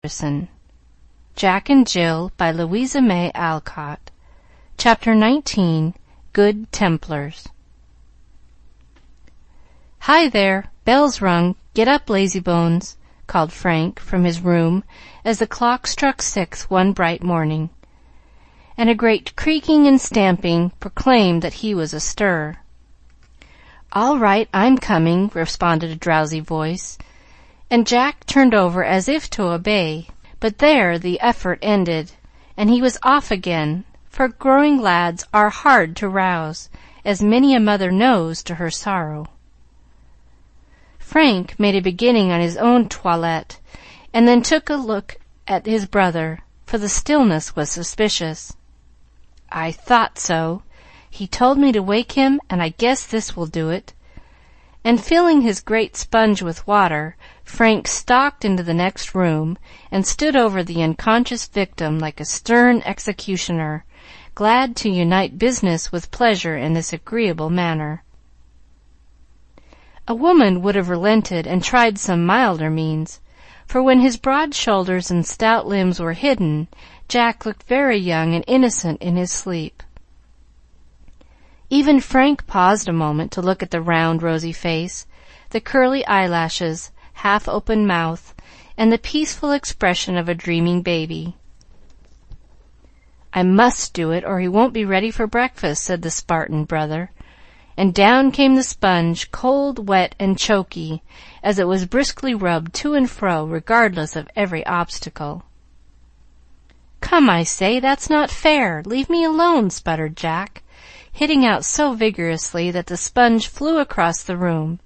Ferguson. Jack and Jill by Louisa May Alcott. Chapter 19. Good Templars. "Hi there! Bell's rung. Get up, lazybones," called Frank from his room as the clock struck 6 one bright morning, and a great creaking and stamping proclaimed that he was astir. "All right, I'm coming," responded a drowsy voice, and Jack turned over as if to obey, but there the effort ended, and he was off again, for growing lads are hard to rouse, as many a mother knows to her sorrow. Frank made a beginning on his own toilette, and then took a look at his brother, for the stillness was suspicious. "I thought so. He told me to wake him, and I guess this will do it." And filling his great sponge with water, Frank stalked into the next room and stood over the unconscious victim like a stern executioner, glad to unite business with pleasure in this agreeable manner. A woman would have relented and tried some milder means, for when his broad shoulders and stout limbs were hidden, Jack looked very young and innocent in his sleep. Even Frank paused a moment to look at the round, rosy face, the curly eyelashes, half-open mouth, and the peaceful expression of a dreaming baby. "I must do it, or he won't be ready for breakfast," said the Spartan brother, and down came the sponge, cold, wet, and choky, as it was briskly rubbed to and fro, regardless of every obstacle. "Come, I say, that's not fair. Leave me alone," sputtered Jack, hitting out so vigorously that the sponge flew across the room,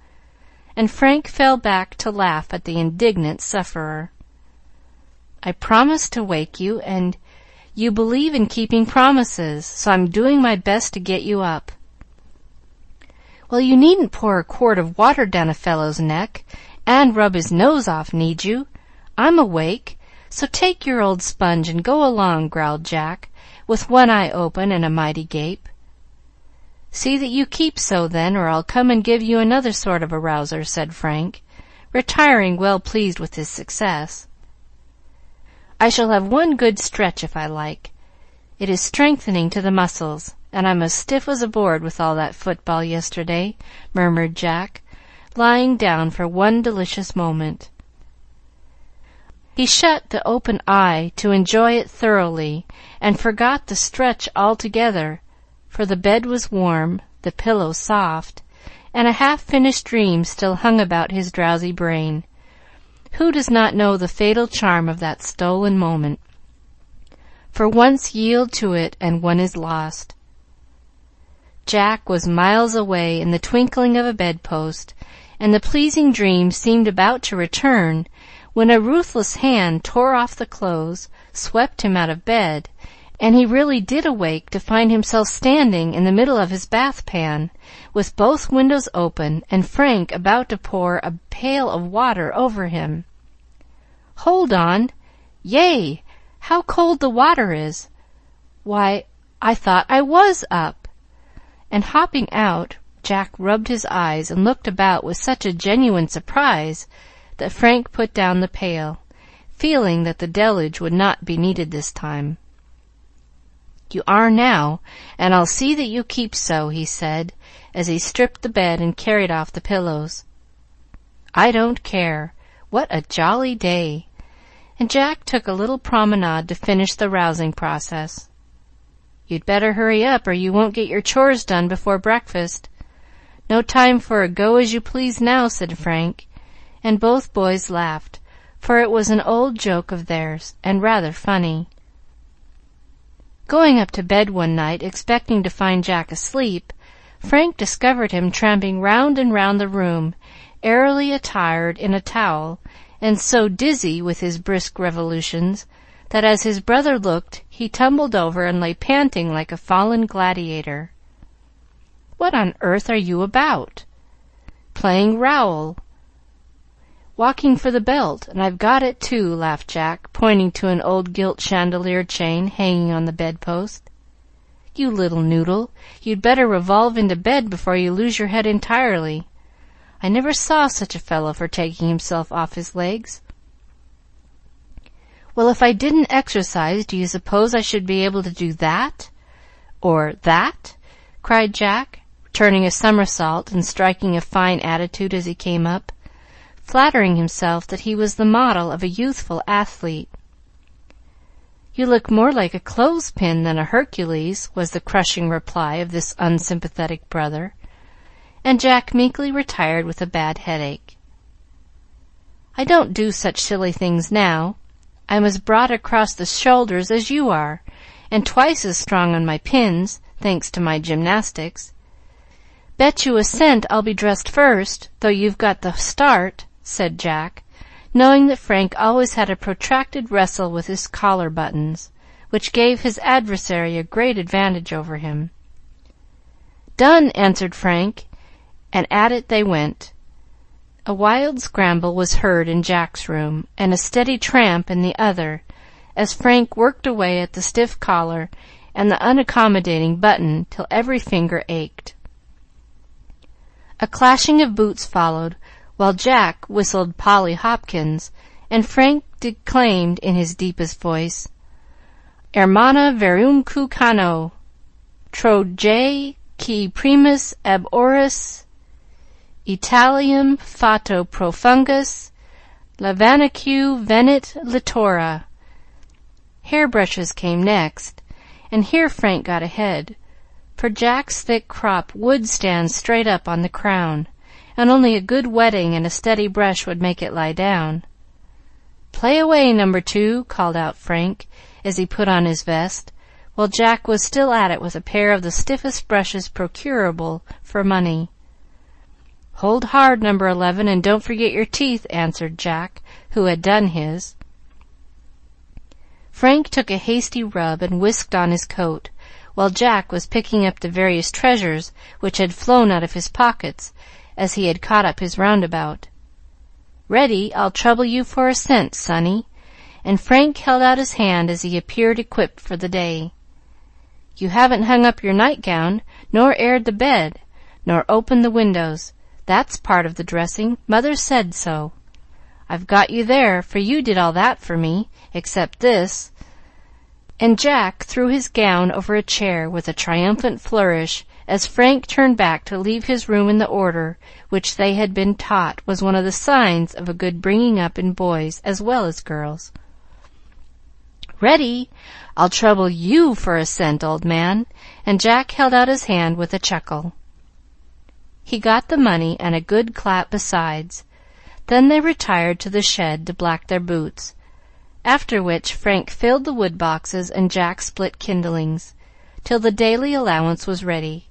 and Frank fell back to laugh at the indignant sufferer. "I promised to wake you, and you believe in keeping promises, so I'm doing my best to get you up." "Well, you needn't pour a quart of water down a fellow's neck and rub his nose off, need you? I'm awake, so take your old sponge and go along," growled Jack, with one eye open and a mighty gape. "See that you keep so, then, or I'll come and give you another sort of a rouser," said Frank, retiring well pleased with his success. "I shall have one good stretch if I like. It is strengthening to the muscles, and I'm as stiff as a board with all that football yesterday," murmured Jack, lying down for one delicious moment. He shut the open eye to enjoy it thoroughly, and forgot the stretch altogether, for the bed was warm, the pillow soft, and a half-finished dream still hung about his drowsy brain. Who does not know the fatal charm of that stolen moment? For once yield to it, and one is lost. Jack was miles away in the twinkling of a bedpost, and the pleasing dream seemed about to return, when a ruthless hand tore off the clothes, swept him out of bed, and he really did awake to find himself standing in the middle of his bath-pan, with both windows open, and Frank about to pour a pail of water over him. "Hold on! Yay! How cold the water is! Why, I thought I was up!" And hopping out, Jack rubbed his eyes and looked about with such a genuine surprise that Frank put down the pail, feeling that the deluge would not be needed this time. "You are now, and I'll see that you keep so," he said, as he stripped the bed and carried off the pillows. "I don't care. What a jolly day!" And Jack took a little promenade to finish the rousing process. "You'd better hurry up, or you won't get your chores done before breakfast. No time for a go-as-you-please now," said Frank, and both boys laughed, for it was an old joke of theirs, and rather funny. Going up to bed one night, expecting to find Jack asleep, Frank discovered him tramping round and round the room, airily attired in a towel, and so dizzy with his brisk revolutions that as his brother looked he tumbled over and lay panting like a fallen gladiator. "What on earth are you about?" "Playing Rowell. Walking for the belt, and I've got it, too," laughed Jack, pointing to an old gilt chandelier chain hanging on the bedpost. "You little noodle, you'd better revolve into bed before you lose your head entirely. I never saw such a fellow for taking himself off his legs." Well, if I didn't exercise, do you suppose I should be able to do that? Or that? Cried Jack, turning a somersault and striking a fine attitude as he came up, flattering himself that he was the model of a youthful athlete. You look more like a clothespin than a Hercules, was the crushing reply of this unsympathetic brother, and Jack meekly retired with a bad headache. I don't do such silly things now. I'm as broad across the shoulders as you are, and twice as strong on my pins, thanks to my gymnastics. Bet you a cent I'll be dressed first, though you've got the start, said Jack, knowing that Frank always had a protracted wrestle with his collar buttons, which gave his adversary a great advantage over him. Done, answered Frank, and at it they went. A wild scramble was heard in Jack's room, and a steady tramp in the other, as Frank worked away at the stiff collar and the unaccommodating button till every finger ached. A clashing of boots followed, while Jack whistled Polly Hopkins, and Frank declaimed in his deepest voice, Hermana verumque cano, troje qui primus ab oris Italium fato profungus, lavanique venit littora. Hairbrushes came next, and here Frank got ahead, for Jack's thick crop would stand straight up on the crown, and only a good wetting and a steady brush would make it lie down. Play away, number 2, called out Frank, as he put on his vest, while Jack was still at it with a pair of the stiffest brushes procurable for money. Hold hard, number 11, and don't forget your teeth, answered Jack, who had done his. Frank took a hasty rub and whisked on his coat, while Jack was picking up the various treasures which had flown out of his pockets as he had caught up his roundabout. Ready, I'll trouble you for a cent, sonny, and Frank held out his hand as he appeared equipped for the day. You haven't hung up your nightgown, nor aired the bed, nor opened the windows. That's part of the dressing. Mother said so. I've got you there, for you did all that for me, except this." And Jack threw his gown over a chair with a triumphant flourish as Frank turned back to leave his room in the order which they had been taught was one of the signs of a good bringing up in boys as well as girls. "Ready? I'll trouble you for a cent, old man," and Jack held out his hand with a chuckle. He got the money and a good clap besides. Then they retired to the shed to black their boots, after which Frank filled the wood boxes and Jack split kindlings, till the daily allowance was ready.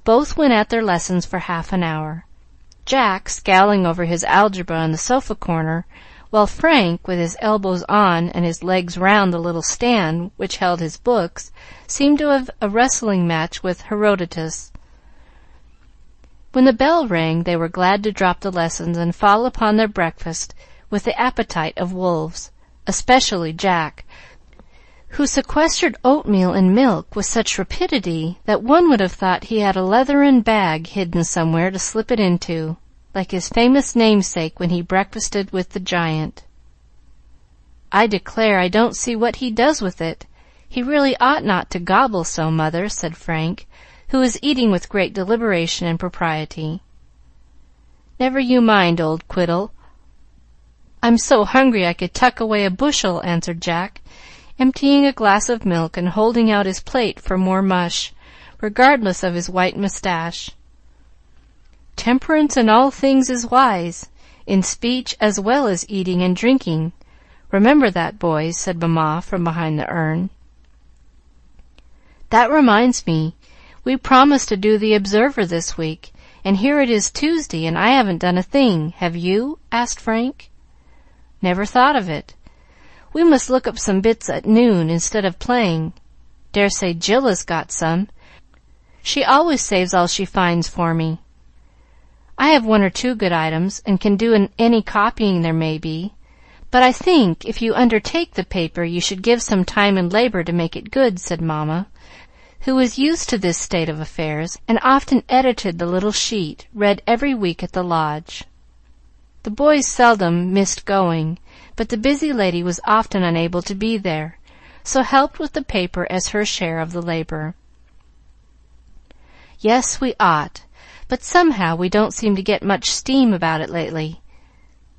Both went at their lessons for half an hour, Jack scowling over his algebra on the sofa corner, while Frank, with his elbows on and his legs round the little stand which held his books, seemed to have a wrestling match with Herodotus. When the bell rang, they were glad to drop the lessons and fall upon their breakfast with the appetite of wolves, especially Jack, who sequestered oatmeal and milk with such rapidity that one would have thought he had a leathern bag hidden somewhere to slip it into, like his famous namesake when he breakfasted with the giant. "I declare I don't see what he does with it. He really ought not to gobble so, Mother," said Frank, who was eating with great deliberation and propriety. "Never you mind, old Quiddle. I'm so hungry I could tuck away a bushel," answered Jack, emptying a glass of milk and holding out his plate for more mush, regardless of his white mustache. "Temperance in all things is wise, in speech as well as eating and drinking. Remember that, boys," said Mamma from behind the urn. "That reminds me, we promised to do the Observer this week, and here it is Tuesday, and I haven't done a thing. Have you?" asked Frank. "Never thought of it. We must look up some bits at noon instead of playing. Dare say Jill has got some. She always saves all she finds for me. I have one or two good items, and can do any copying there may be, but I think if you undertake the paper you should give some time and labor to make it good," said Mamma, who was used to this state of affairs, and often edited the little sheet read every week at the lodge. The boys seldom missed going, but the busy lady was often unable to be there, so helped with the paper as her share of the labor. Yes, we ought, but somehow we don't seem to get much steam about it lately.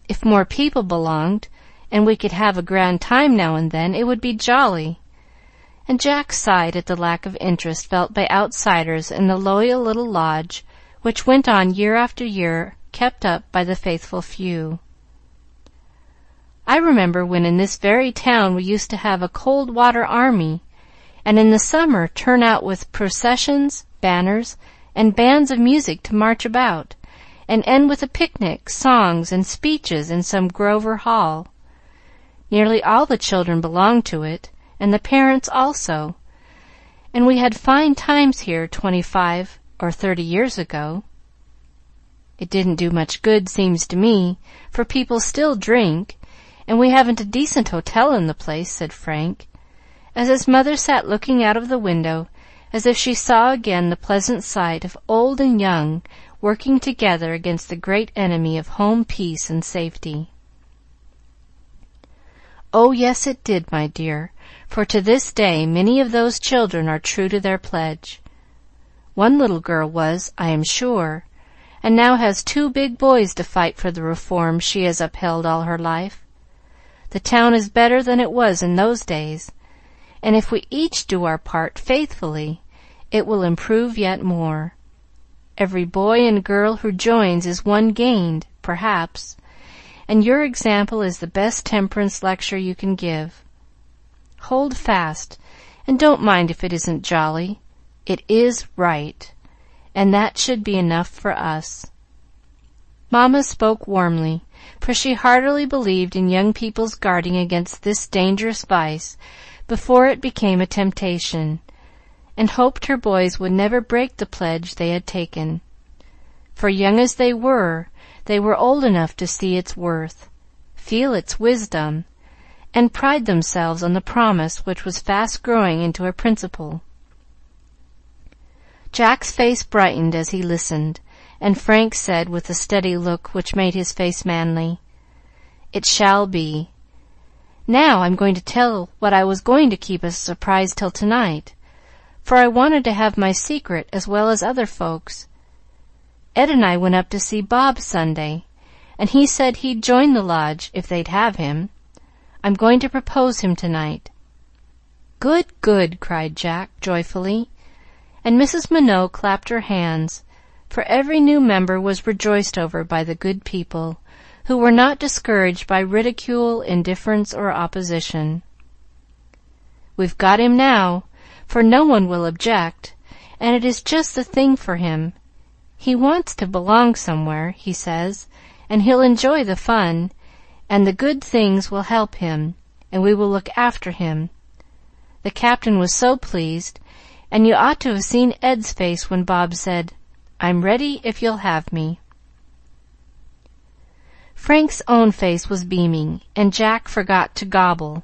If more people belonged, and we could have a grand time now and then, it would be jolly." And Jack sighed at the lack of interest felt by outsiders in the loyal little lodge, which went on year after year, kept up by the faithful few. "I remember when in this very town we used to have a cold water army, and in the summer turn out with processions, banners, and bands of music to march about, and end with a picnic, songs, and speeches in some grove or hall. Nearly all the children belonged to it, and the parents also, and we had fine times here 25 or 30 years ago. It didn't do much good, seems to me, for people still drink, and we haven't a decent hotel in the place," said Frank, as his mother sat looking out of the window as if she saw again the pleasant sight of old and young working together against the great enemy of home peace and safety. "Oh, yes, it did, my dear, for to this day many of those children are true to their pledge. One little girl was, I am sure, and now has 2 big boys to fight for the reforms she has upheld all her life. The town is better than it was in those days, and if we each do our part faithfully, it will improve yet more. Every boy and girl who joins is one gained, perhaps, and your example is the best temperance lecture you can give. Hold fast, and don't mind if it isn't jolly. It is right, and that should be enough for us." Mamma spoke warmly, for she heartily believed in young people's guarding against this dangerous vice before it became a temptation, and hoped her boys would never break the pledge they had taken. For young as they were old enough to see its worth, feel its wisdom, and pride themselves on the promise which was fast growing into a principle. Jack's face brightened as he listened, and Frank said, with a steady look which made his face manly, "It shall be. Now I'm going to tell what I was going to keep as a surprise till tonight, for I wanted to have my secret as well as other folks. Ed and I went up to see Bob Sunday, and he said he'd join the lodge if they'd have him. I'm going to propose him tonight." "Good, good!" cried Jack joyfully, and Mrs. Minot clapped her hands, for every new member was rejoiced over by the good people, who were not discouraged by ridicule, indifference, or opposition. "We've got him now, for no one will object, and it is just the thing for him. He wants to belong somewhere, he says, and he'll enjoy the fun, and the good things will help him, and we will look after him." The captain was so pleased, and you ought to have seen Ed's face when Bob said, "I'm ready if you'll have me." Frank's own face was beaming, and Jack forgot to gobble,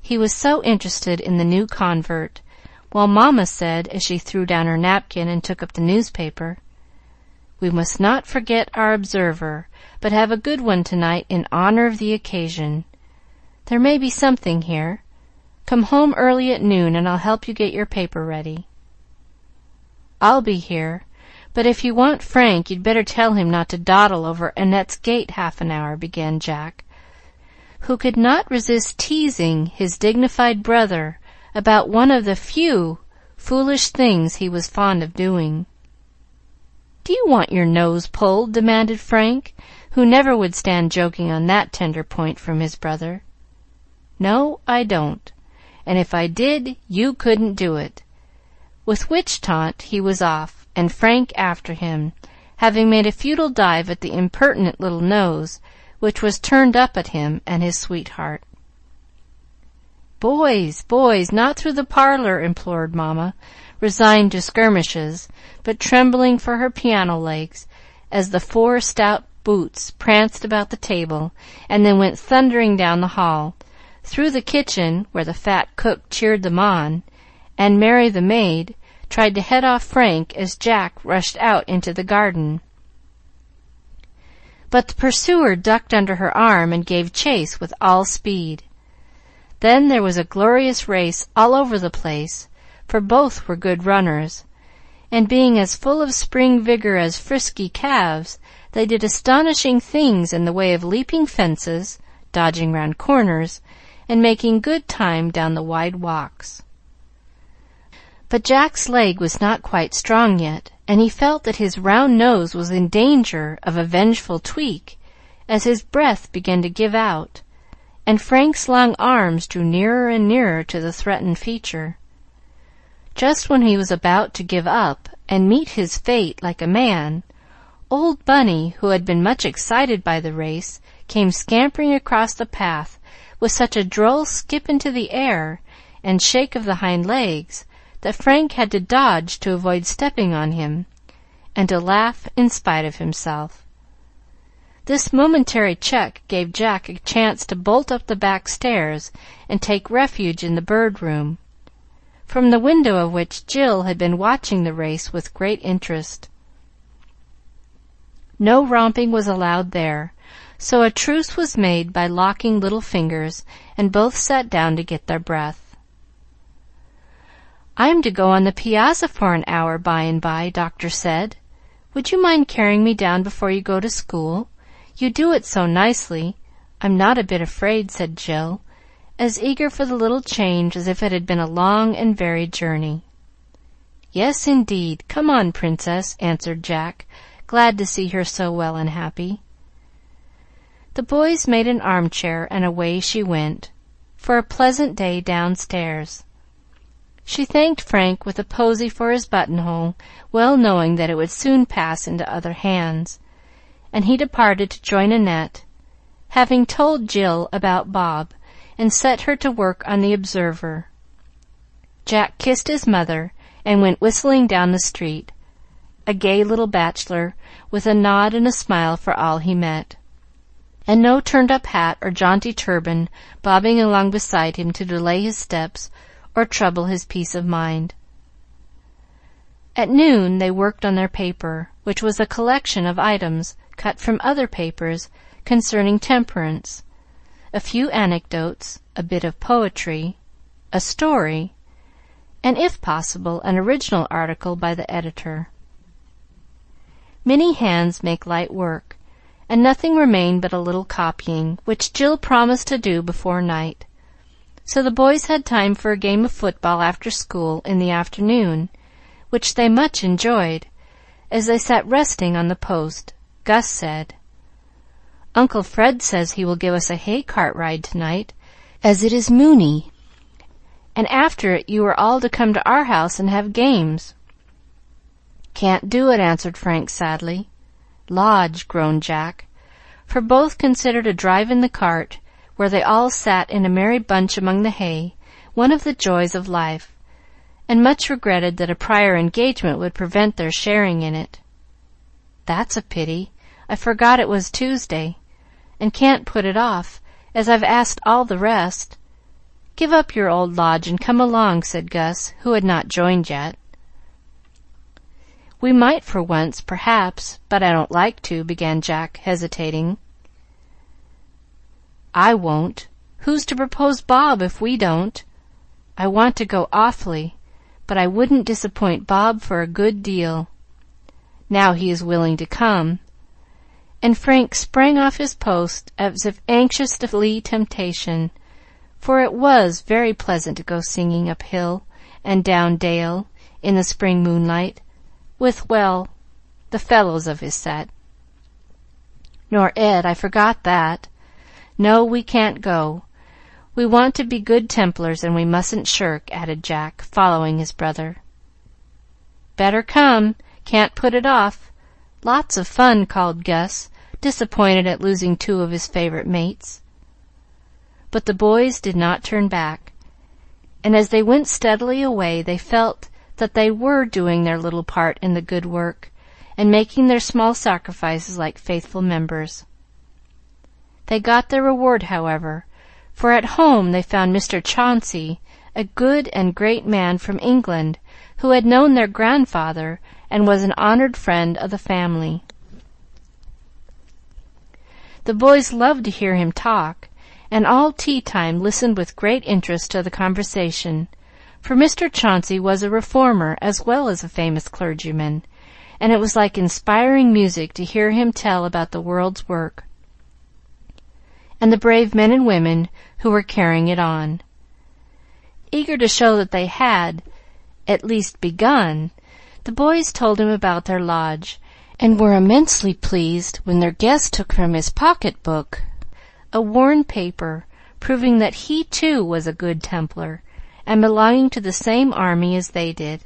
he was so interested in the new convert, while Mamma said, as she threw down her napkin and took up the newspaper, "We must not forget our observer, but have a good one tonight in honor of the occasion. There may be something here. Come home early at noon, and I'll help you get your paper ready." "I'll be here, but if you want Frank, you'd better tell him not to dawdle over Annette's gate half an hour," began Jack, who could not resist teasing his dignified brother about one of the few foolish things he was fond of doing. "Do you want your nose pulled?" demanded Frank, who never would stand joking on that tender point from his brother. "No, I don't, and if I did, you couldn't do it." With which taunt he was off, and Frank after him, having made a futile dive at the impertinent little nose which was turned up at him and his sweetheart. "Boys, boys, not through the parlor," implored Mamma, resigned to skirmishes, but trembling for her piano legs, as the 4 stout boots pranced about the table and then went thundering down the hall, through the kitchen, where the fat cook cheered them on, and Mary the maid tried to head off Frank as Jack rushed out into the garden. but the pursuer ducked under her arm and gave chase with all speed. Then there was a glorious race all over the place, for both were good runners, and being as full of spring vigor as frisky calves, they did astonishing things in the way of leaping fences, dodging round corners, and making good time down the wide walks. But Jack's leg was not quite strong yet, and he felt that his round nose was in danger of a vengeful tweak as his breath began to give out, and Frank's long arms drew nearer and nearer to the threatened feature. Just when he was about to give up and meet his fate like a man, old Bunny, who had been much excited by the race, came scampering across the path with such a droll skip into the air and shake of the hind legs that Frank had to dodge to avoid stepping on him, and to laugh in spite of himself. This momentary check gave Jack a chance to bolt up the back stairs and take refuge in the bird room, from the window of which Jill had been watching the race with great interest. No romping was allowed there, so a truce was made by locking little fingers, and both sat down to get their breath. "I'm to go on the piazza for an hour by and by," Doctor said. "Would you mind carrying me down before you go to school? You do it so nicely. I'm not a bit afraid," said Jill, as eager for the little change as if it had been a long and varied journey. "Yes, indeed. Come on, Princess," answered Jack, glad to see her so well and happy. The boys made an armchair, and away she went, for a pleasant day downstairs. She thanked Frank with a posy for his buttonhole, well knowing that it would soon pass into other hands, and he departed to join Annette, having told Jill about Bob, and set her to work on the Observer. Jack kissed his mother and went whistling down the street, a gay little bachelor, with a nod and a smile for all he met, and no turned-up hat or jaunty turban bobbing along beside him to delay his steps or trouble his peace of mind. At noon they worked on their paper, which was a collection of items cut from other papers concerning temperance, a few anecdotes, a bit of poetry, a story, and, if possible, an original article by the editor. Many hands make light work, and nothing remained but a little copying, which Jill promised to do before night. So the boys had time for a game of football after school in the afternoon, which they much enjoyed. As they sat resting on the post, Gus said, "Uncle Fred says he will give us a hay cart ride tonight, as it is moony, and after it you are all to come to our house and have games." "Can't do it," answered Frank sadly. "Lodge," groaned Jack, for both considered a drive in the cart, where they all sat in a merry bunch among the hay, one of the joys of life, and much regretted that a prior engagement would prevent their sharing in it. "That's a pity. I forgot it was Tuesday, and can't put it off, as I've asked all the rest. Give up your old lodge and come along," said Gus, who had not joined yet. "We might for once, perhaps, but I don't like to," began Jack, hesitating. "I won't. Who's to propose Bob if we don't? I want to go awfully, but I wouldn't disappoint Bob for a good deal. Now he is willing to come," and Frank sprang off his post as if anxious to flee temptation, for it was very pleasant to go singing up hill and down dale in the spring moonlight with, well, the fellows of his set. "Nor Ed, I forgot that. No, we can't go. We want to be good Templars, and we mustn't shirk," added Jack, following his brother. "Better come. Can't put it off. Lots of fun," called Gus, disappointed at losing two of his favorite mates. But the boys did not turn back, and as they went steadily away they felt that they were doing their little part in the good work, and making their small sacrifices like faithful members. They got their reward, however, for at home they found Mr. Chauncey, a good and great man from England, who had known their grandfather and was an honored friend of the family. The boys loved to hear him talk, and all tea-time listened with great interest to the conversation, for Mr. Chauncey was a reformer as well as a famous clergyman, and it was like inspiring music to hear him tell about the world's work and the brave men and women who were carrying it on. Eager to show that they had, at least, begun, the boys told him about their lodge, and were immensely pleased when their guest took from his pocket-book a worn paper proving that he too was a good Templar and belonging to the same army as they did.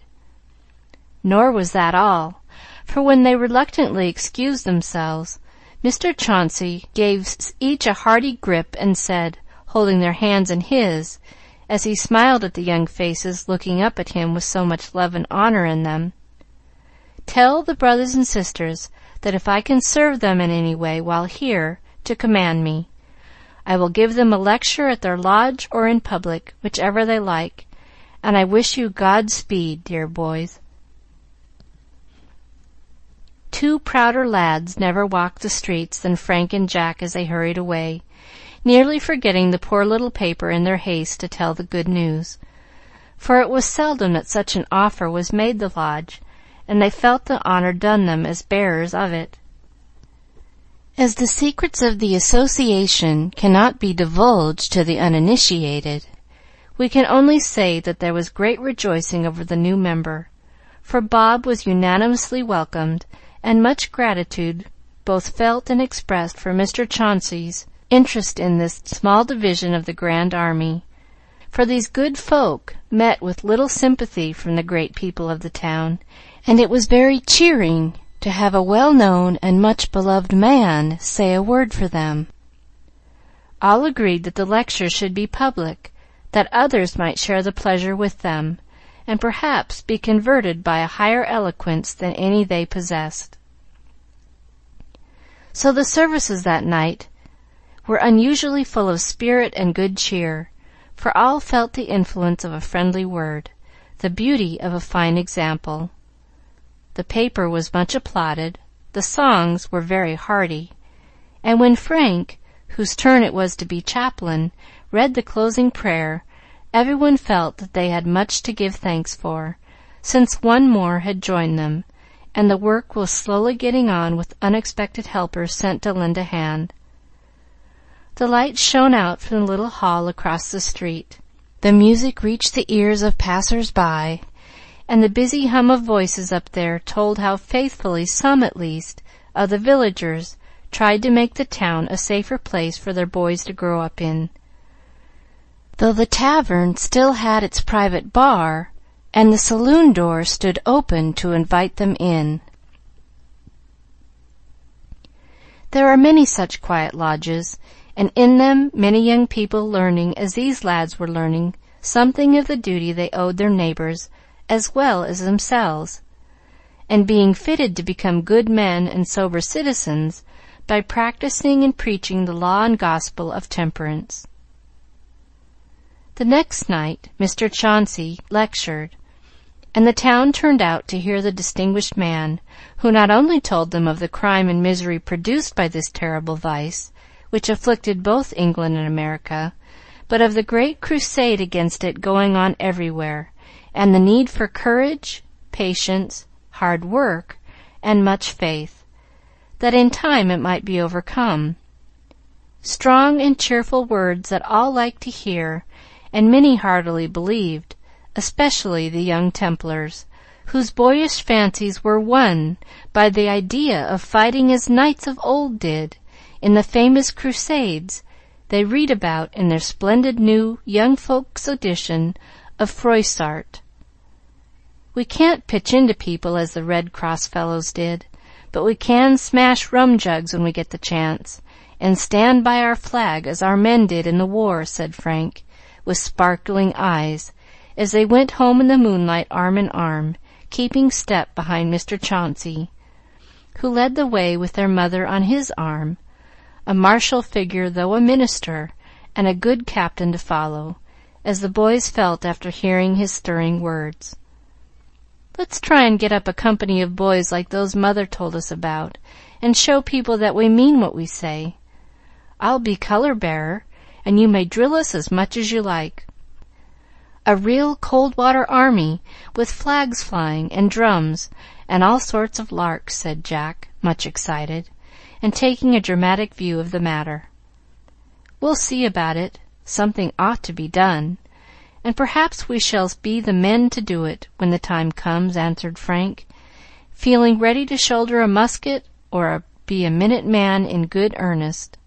Nor was that all, for when they reluctantly excused themselves, Mr. Chauncey gave each a hearty grip and said, holding their hands in his, as he smiled at the young faces looking up at him with so much love and honor in them, "Tell the brothers and sisters that if I can serve them in any way while here, to command me. I will give them a lecture at their lodge or in public, whichever they like, and I wish you God speed, dear boys." Two prouder lads never walked the streets than Frank and Jack as they hurried away, nearly forgetting the poor little paper in their haste to tell the good news, for it was seldom that such an offer was made the lodge, and they felt the honor done them as bearers of it. As the secrets of the association cannot be divulged to the uninitiated, we can only say that there was great rejoicing over the new member, for Bob was unanimously welcomed, and much gratitude both felt and expressed for Mr. Chauncey's interest in this small division of the Grand Army, for these good folk met with little sympathy from the great people of the town, and it was very cheering to have a well-known and much-beloved man say a word for them. All agreed that the lecture should be public, that others might share the pleasure with them, and perhaps be converted by a higher eloquence than any they possessed. So the services that night were unusually full of spirit and good cheer, for all felt the influence of a friendly word, the beauty of a fine example. The paper was much applauded, the songs were very hearty, and when Frank, whose turn it was to be chaplain, read the closing prayer, everyone felt that they had much to give thanks for, since one more had joined them, and the work was slowly getting on with unexpected helpers sent to lend a hand. The lights shone out from the little hall across the street. The music reached the ears of passers-by, and the busy hum of voices up there told how faithfully some, at least, of the villagers tried to make the town a safer place for their boys to grow up in, though the tavern still had its private bar, and the saloon door stood open to invite them in. There are many such quiet lodges, and in them many young people learning, as these lads were learning, something of the duty they owed their neighbors as well as themselves, and being fitted to become good men and sober citizens by practicing and preaching the law and gospel of temperance. The next night Mr. Chauncey lectured, and the town turned out to hear the distinguished man, who not only told them of the crime and misery produced by this terrible vice, which afflicted both England and America, but of the great crusade against it going on everywhere, and the need for courage, patience, hard work, and much faith, that in time it might be overcome. Strong and cheerful words that all liked to hear, and many heartily believed, especially the young Templars, whose boyish fancies were won by the idea of fighting as knights of old did in the famous crusades they read about in their splendid new young folks' edition of Froissart. We can't pitch into people as the Red Cross fellows did, but we can smash rum jugs when we get the chance, and stand by our flag as our men did in the war," said Frank, with sparkling eyes, as they went home in the moonlight arm in arm, keeping step behind Mr. Chauncey, who led the way with their mother on his arm, a martial figure though a minister, and a good captain to follow, as the boys felt after hearing his stirring words. "Let's try and get up a company of boys like those Mother told us about, and show people that we mean what we say. I'll be color-bearer, and you may drill us as much as you like." "A real cold-water army, with flags flying, and drums, and all sorts of larks," said Jack, much excited, and taking a dramatic view of the matter. "We'll see about it. Something ought to be done, and perhaps we shall be the men to do it when the time comes," answered Frank, feeling ready to shoulder a musket or be a minute man in good earnest.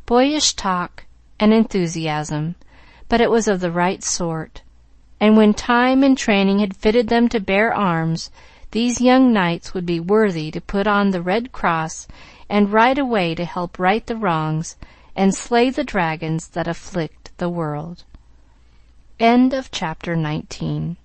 Boyish talk and enthusiasm, but it was of the right sort, and when time and training had fitted them to bear arms, these young knights would be worthy to put on the red cross and ride away to help right the wrongs and slay the dragons that afflict the world. End of chapter 19.